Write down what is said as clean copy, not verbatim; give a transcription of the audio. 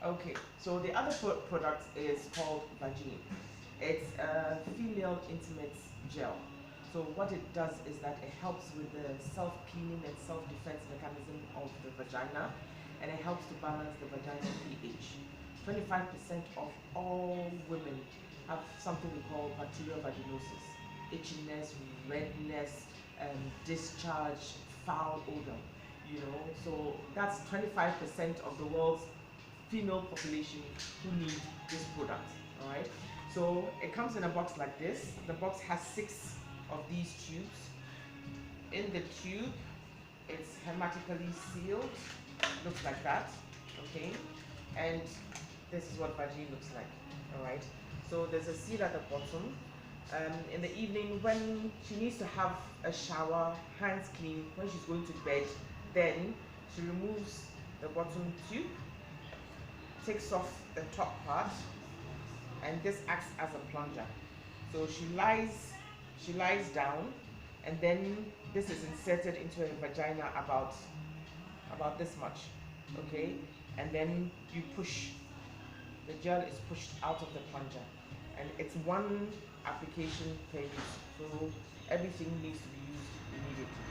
Okay, so the other product is called Vaginne. It's a female intimate gel. So what it does is that it helps with the self-cleaning and self-defense mechanism of the vagina, and it helps to balance the vaginal pH. 25% of all women have something we call bacterial vaginosis, itchiness, redness, discharge, foul odor. So that's 25% of the world's female population who need this product. All right. So it comes in a box like this. The box has 6 of these tubes. In the tube, it's hermetically sealed. Looks like that. Okay. And this is what Vaginne looks like. All right. So there's a seal at the bottom. In the evening, when she needs to have a shower, hands clean, when she's going to bed, then she removes the bottom tube, takes off the top part, and this acts as a plunger. So she lies down, and then this is inserted into her vagina about this much, okay? And then you push, the gel is pushed out of the plunger, and it's one application per use. So everything needs to be used immediately.